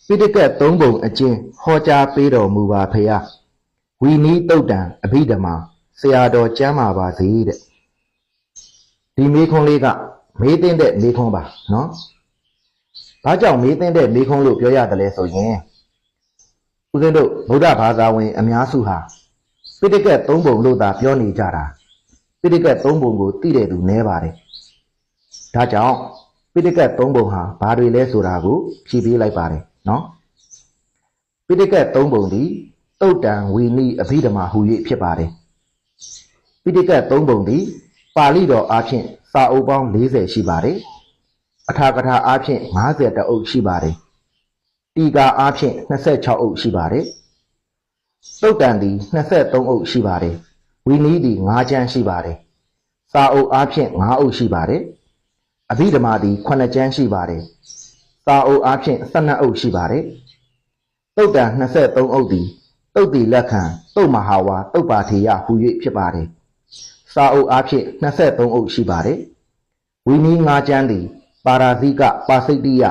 ပိဋကတ်သုံးပုံအကျဉ်းဟောကြားပေးတော်မူပါဖေယဝီနီးတုတ်တံအဘိဓမ္မာဆရာတော်ကျမ်းပါပါစေတဲ့ဒီမေခွန်းလေးကမေးတဲ့မေခွန်းပါနော်ဘာကြောင့်မေးတဲ့မေခွန်းလို့ပြောရတယ်လဲဆိုရင်ဦးဇင်းတို့ဗုဒ္ဓဘာသာဝင်အများစုဟာပိဋကတ်သုံးပုံလို့သာပြောနေကြတာပိဋကတ်သုံးပုံကိုသိတဲ့သူနည်းပါတယ်ဒါကြောင့်ပိဋကတ်သုံးပုံဟာဘာတွေလဲဆိုတာကိုဖြေပေးလိုက်ပါတယ်နော်ပိဋကတ်သုံးပုံသည်တုတ်တံဝီနီးအဘိဓမ္မာဟူ၍ဖြစ်ပါတယ်ပိဋကတ်သုံးပုံသည်ပါဠိတော်အားဖြင့်စာအုပ်ပေါင်း40ရှိပါတယ်အထာကထာအားဖြင့်50အုပ်ရှိပါတယ်တီကာအားဖြင့်26အုပ်ရှိပါတယ်တုတ်တံသည်23အုပ်ရှိပါတယ်ဝီနီးသည်5ကျမ်းရှိပါတယ်စာအုပ်အားဖြင့်5အုပ်ရှိပါတယ်အဘိဓမ္မာသည်9ကျမ်းရှိပါတယ်စာအုပ်အားဖြင့်12အုပ်ရှိပါတယ်တုတ်တံ23အုပ်သည်တုတ်တိလက်ခံတုတ်မဟာဝါတုတ်ပါထေယဟူ၍ဖြစ်ပါတယ်စာအုပ်အားဖြင့်23အုပ်ရှိပါတယ်ဝီနီး5ကျမ်းသည်ပါရာဇိကပါစိတ္တိယ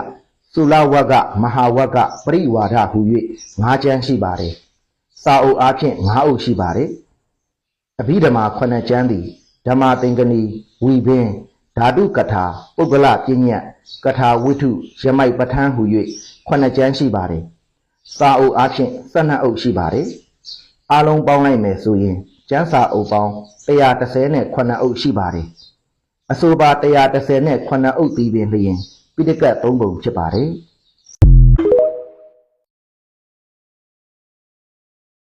သုလဝကမဟာဝကပရိဝါဒဟူ၍5ကျမ်းရှိပါတယ်စာအုပ်အားဖြင့်5အုပ်ရှိပါတယ်အဘိဓမ္မာ9ကျမ်းသည်ဓမ္မသင်္ကနီဝီဘင်းဓာတုကထာပုဂ္ဂလပညတ်ကထာဝိထုယမိုက်ပဋ္ဌာန်းဟူ၍9ကျမ်းရှိပါတယ်စာအုပ်အားဖြင့်12အုပ်ရှိပါတယ်အားလုံးပေါင်းလိုက်မယ်ဆိုရင်ကျမ်းစာအုပ်ပေါင်း139အုပ်ရှိပါတယ်အဆိုပါ139အုပ်သည်ပင်လျင်ပိဋကတ်သုံးပုံဖြစ်ပါတယ်